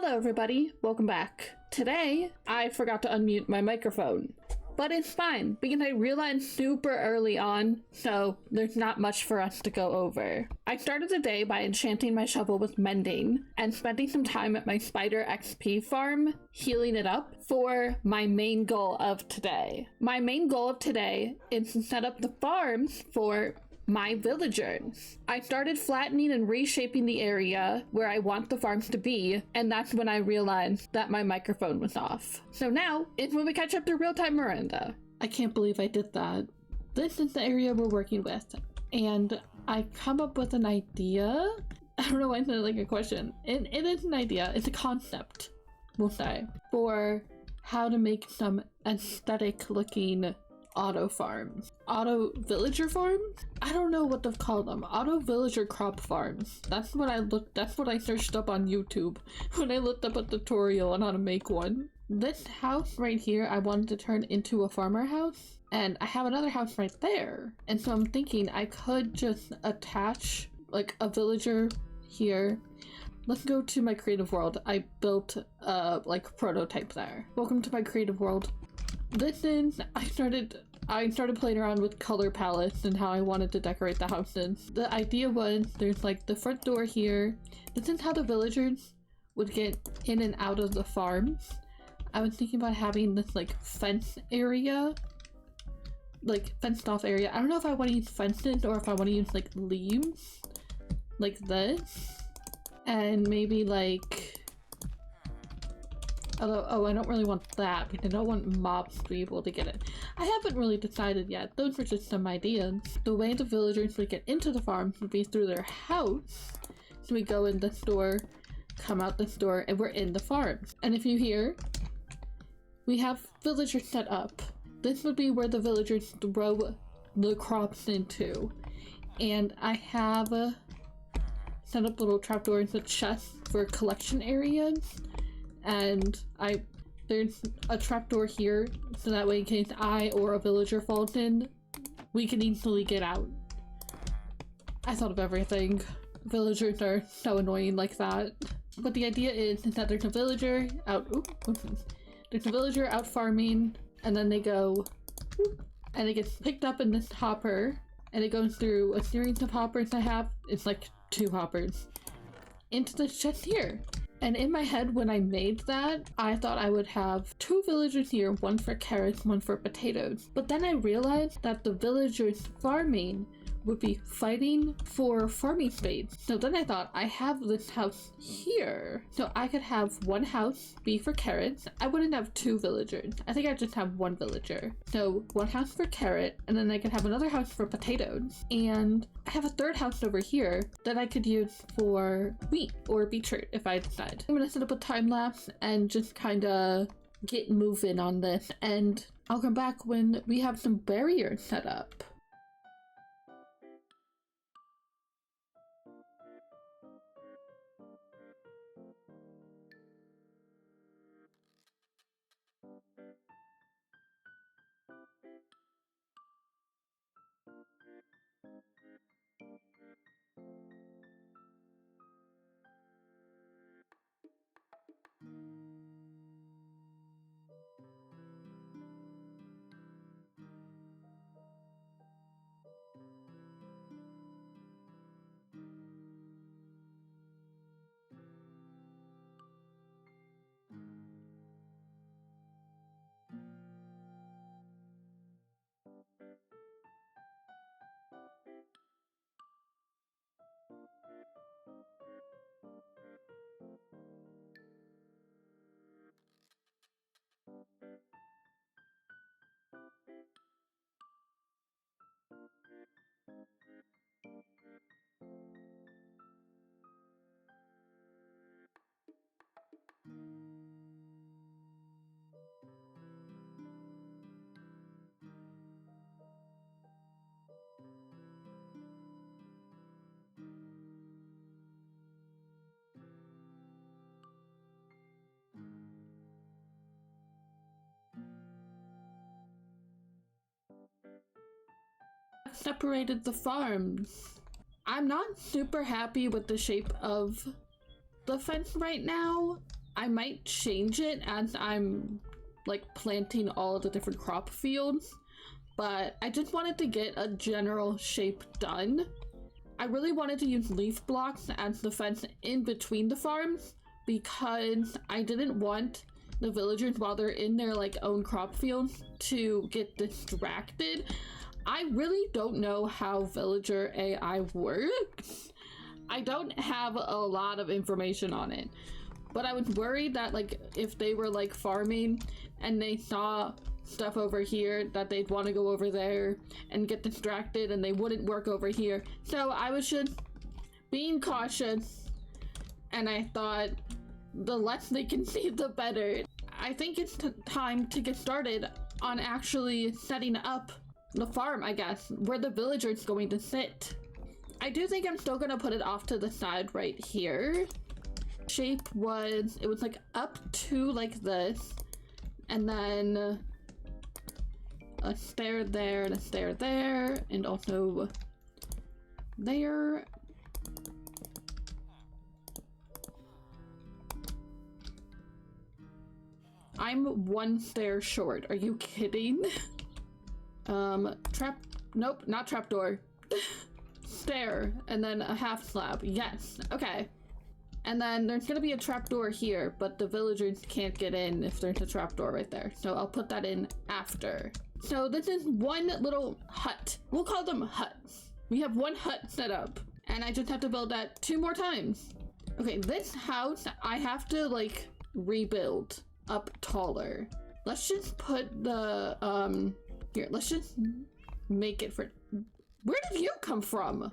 Hello everybody, welcome back. Today, I forgot to unmute my microphone, but it's fine because I realized super early on, so there's not much for us to go over. I started the day by enchanting my shovel with mending and spending some time at my spider XP farm, healing it up for my main goal of today. My main goal of today is to set up the farms for my villagers. I started flattening and reshaping the area where I want the farms to be, and that's when I realized that my microphone was off. So now is when we catch up to real-time Miranda. I can't believe I did that. This is the area we're working with, and I come up with an idea. I don't know why I said it like a question. It is an idea. It's a concept, we'll say, for how to make some aesthetic-looking auto farms. Auto villager farms? I don't know what to call them. Auto villager crop farms. That's what I searched up on YouTube when I looked up a tutorial on how to make one. This house right here I wanted to turn into a farmer house, and I have another house right there. And so I'm thinking I could just attach like a villager here. Let's go to my creative world. I built a like prototype there. Welcome to my creative world. This is, I started playing around with color palettes and how I wanted to decorate the houses. The idea was there's like the front door here. This is how the villagers would get in and out of the farms. I was thinking about having this like fence area, like fenced off area. I don't know if I want to use fences or if I want to use like leaves like this, and maybe like, although, oh, I don't really want that because I don't want mobs to be able to get it. I haven't really decided yet. Those were just some ideas. The way the villagers would get into the farm would be through their house. So we go in this door, come out this door, and we're in the farm. And if you hear, we have villagers set up. This would be where the villagers throw the crops into. And I have set up little trapdoors with chests for collection areas. And there's a trapdoor here, so that way in case I or a villager falls in, we can easily get out. I thought of everything. Villagers are so annoying like that. But the idea is that there's a villager out, there's a villager out farming, and then they go, and it gets picked up in this hopper, and it goes through a series of hoppers I have. It's like 2 hoppers into this chest here. And in my head, when I made that, I thought I would have 2 villagers here, one for carrots, one for potatoes. But then I realized that the villagers farming would be fighting for farming space. So then I thought, I have this house here. So I could have one house be for carrots. I wouldn't have 2 villagers. I think I'd just have 1 villager. So 1 house for carrot, and then I could have another house for potatoes. And I have a 3rd house over here that I could use for wheat or beetroot if I decide. I'm gonna set up a time lapse and just kind of get moving on this, and I'll come back when we have some barriers set up. Separated the farms. I'm not super happy with the shape of the fence right now. I might change it as I'm like planting all of the different crop fields, but I just wanted to get a general shape done. I really wanted to use leaf blocks as the fence in between the farms because I didn't want the villagers, while they're in their like own crop fields, to get distracted. I really don't know how villager AI works. I don't have a lot of information on it, but I was worried that like if they were like farming and they saw stuff over here that they'd want to go over there and get distracted and they wouldn't work over here. So I was just being cautious, and I thought the less they can see the better. I think it's time to get started on actually setting up the farm, I guess, where the villager's going to sit. I do think I'm still gonna put it off to the side right here. Shape was, it was like up to like this, and then a stair there and a stair there, and also there. I'm one stair short. Are you kidding? Nope, not trapdoor. Stair, and then a half slab. Yes, okay. And then there's gonna be a trapdoor here, but the villagers can't get in if there's a trapdoor right there. So I'll put that in after. So this is one little hut. We'll call them huts. We have one hut set up, and I just have to build that 2 more times. Okay, this house, I have to like rebuild up taller. Let's just put the, here, let's just make it for, where did you come from?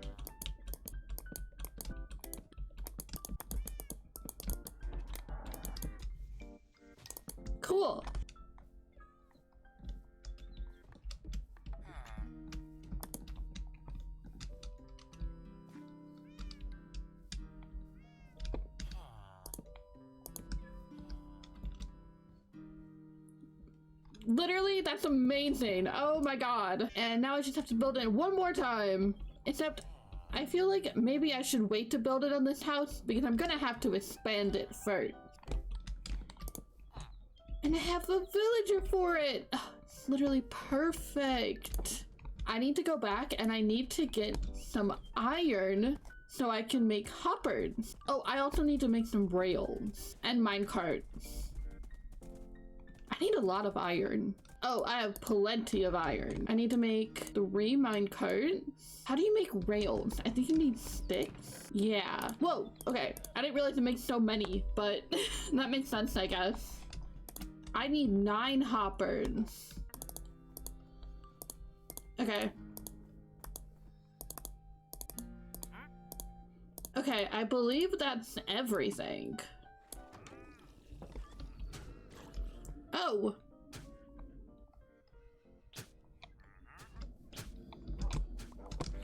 Cool. Literally, that's amazing. Oh my god. And now I just have to build it 1 more time. Except, I feel like maybe I should wait to build it on this house because I'm gonna have to expand it first. And I have a villager for it. Oh, it's literally perfect. I need to go back and I need to get some iron so I can make hoppers. Oh, I also need to make some rails and minecarts. I need a lot of iron. Oh, I have plenty of iron. I need to make 3 minecarts. How do you make rails? I think you need sticks. Yeah. Whoa, okay. I didn't realize it makes so many, but that makes sense, I guess. I need 9 hoppers. Okay. Okay, I believe that's everything. Oh!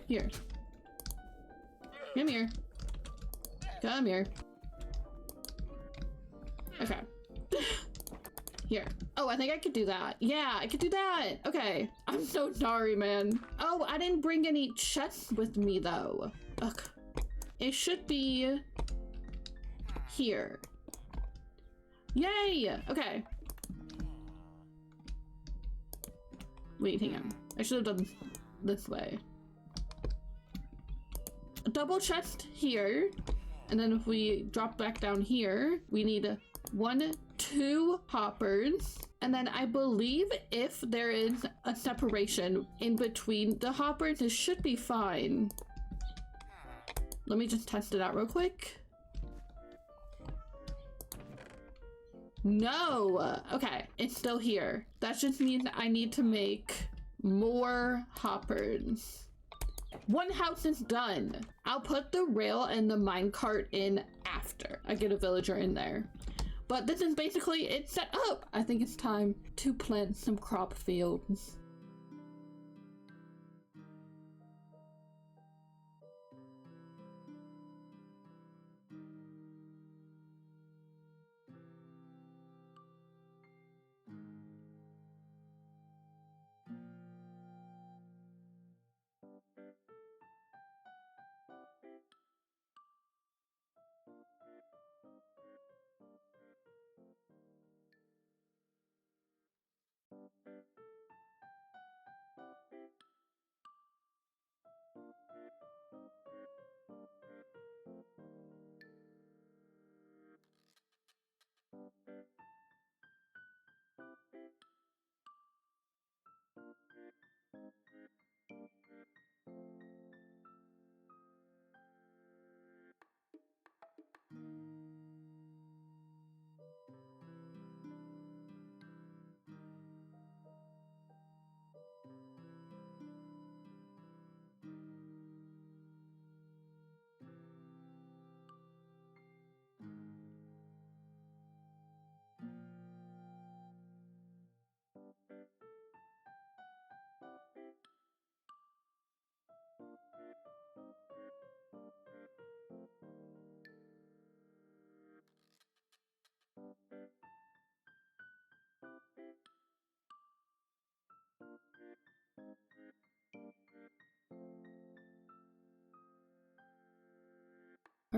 Here. Come here. Come here. Okay. Here. Oh, I think I could do that. Yeah, I could do that. Okay. I'm so sorry, man. Oh, I didn't bring any chests with me, though. Ugh. It should be here. Yay! Okay. Wait, hang on. I should have done this way. A double chest here. And then if we drop back down here, we need 1, 2 hoppers. And then I believe if there is a separation in between the hoppers, it should be fine. Let me just test it out real quick. No! Okay, it's still here. That just means I need to make more hoppers. 1 house is done. I'll put the rail and the minecart in after I get a villager in there. But this is basically it set up. I think it's time to plant some crop fields.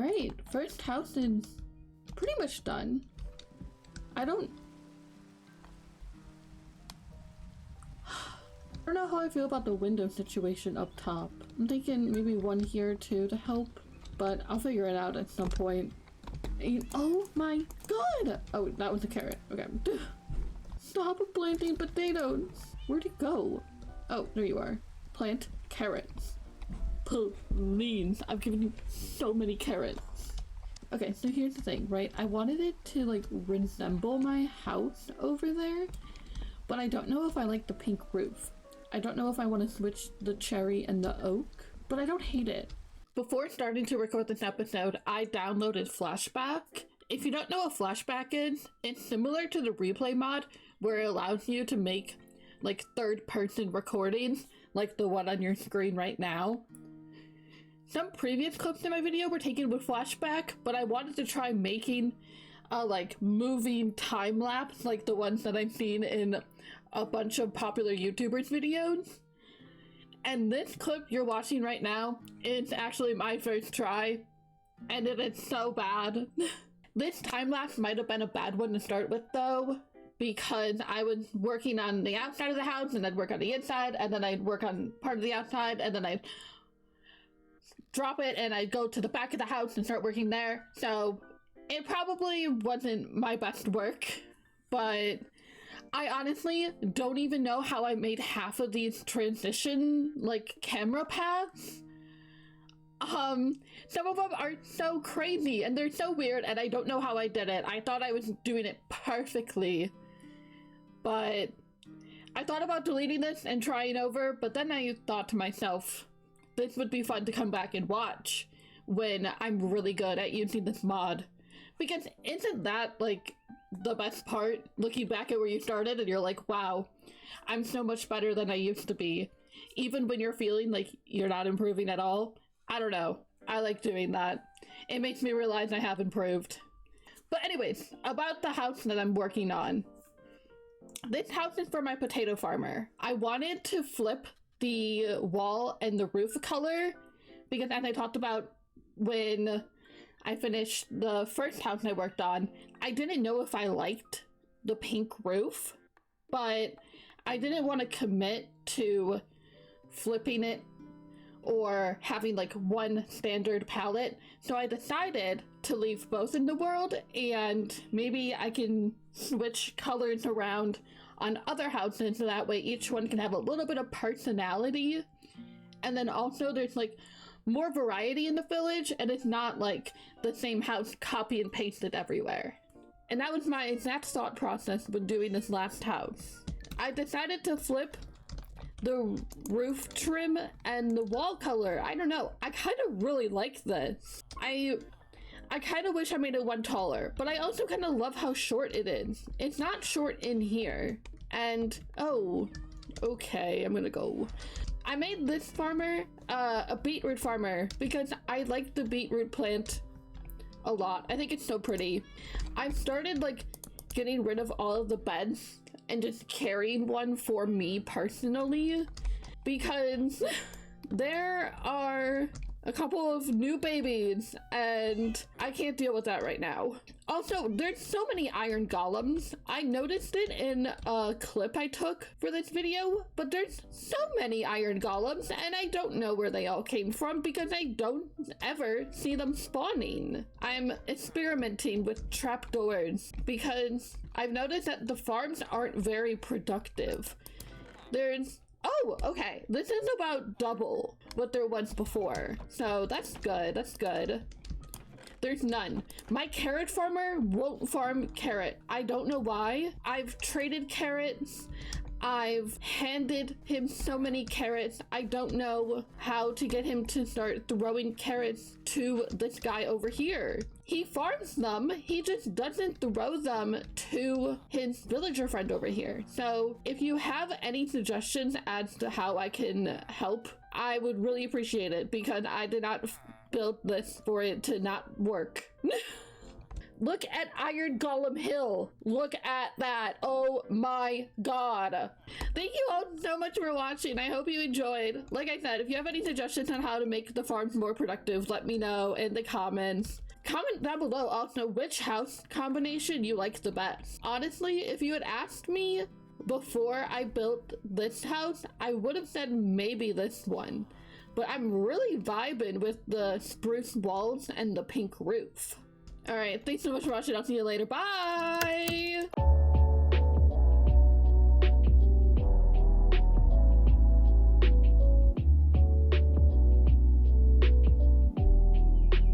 Alright, first house is pretty much done. I don't know how I feel about the window situation up top. I'm thinking maybe one here too to help, but I'll figure it out at some point. Oh my god! Oh, that was a carrot. Okay. Stop planting potatoes! Where'd it go? Oh, there you are. Plant carrots. Please, I've given you so many carrots. Okay, so here's the thing, right? I wanted it to like resemble my house over there, but I don't know if I like the pink roof. I don't know if I want to switch the cherry and the oak, but I don't hate it. Before starting to record this episode, I downloaded Flashback. If you don't know what Flashback is, it's similar to the replay mod where it allows you to make like third-person recordings, like the one on your screen right now. Some previous clips in my video were taken with Flashback, but I wanted to try making a like moving time lapse like the ones that I've seen in a bunch of popular YouTubers videos. And this clip you're watching right now is actually my first try, and it is so bad. This time lapse might have been a bad one to start with though, because I was working on the outside of the house and I'd work on the inside, and then I'd work on part of the outside, and then I'd drop it and I'd go to the back of the house and start working there. So it probably wasn't my best work, but I honestly don't even know how I made half of these transition like camera paths. Some of them are so crazy and they're so weird and I don't know how I did it. I thought I was doing it perfectly, but I thought about deleting this and trying over, but then I thought to myself, this would be fun to come back and watch when I'm really good at using this mod. Because isn't that like the best part, looking back at where you started and you're like, wow, I'm so much better than I used to be, even when you're feeling like you're not improving at all? I don't know, I like doing that. It makes me realize I have improved. But anyways, about the house that I'm working on. This house is for my potato farmer. I wanted to flip the wall and the roof color because, as I talked about when I finished the first house I worked on, I didn't know if I liked the pink roof, but I didn't want to commit to flipping it or having like one standard palette, so I decided to leave both in the world, and maybe I can switch colors around on other houses so that way each one can have a little bit of personality. And then also there's like more variety in the village and it's not like the same house copy and pasted everywhere. And that was my exact thought process when doing this last house. I decided to flip the roof trim and the wall color. I don't know, I kind of really like this. I kind of wish I made it one taller, but I also kind of love how short it is. It's not short in here. And, oh, okay, I'm gonna go. I made this farmer a beetroot farmer because I like the beetroot plant a lot. I think it's so pretty. I've started like getting rid of all of the beds and just carrying one for me personally because there are a couple of new babies and I can't deal with that right now. Also, there's so many iron golems. I noticed it in a clip I took for this video, but there's so many iron golems and I don't know where they all came from because I don't ever see them spawning. I'm experimenting with trapdoors because I've noticed that the farms aren't very productive. Oh, okay. This is about double what there was before. So that's good. That's good. There's none. My carrot farmer won't farm carrot. I don't know why. I've traded carrots. I've handed him so many carrots. I don't know how to get him to start throwing carrots to this guy over here. He farms them, he just doesn't throw them to his villager friend over here. So if you have any suggestions as to how I can help, I would really appreciate it because I did not build this for it to not work. Look at Iron Golem Hill. Look at that. Oh my god. Thank you all so much for watching. I hope you enjoyed. Like I said, if you have any suggestions on how to make the farms more productive, let me know in the comments. Comment down below also which house combination you like the best. Honestly, if you had asked me before I built this house, I would have said maybe this one. But I'm really vibing with the spruce walls and the pink roof. Alright, thanks so much for watching. I'll see you later. Bye!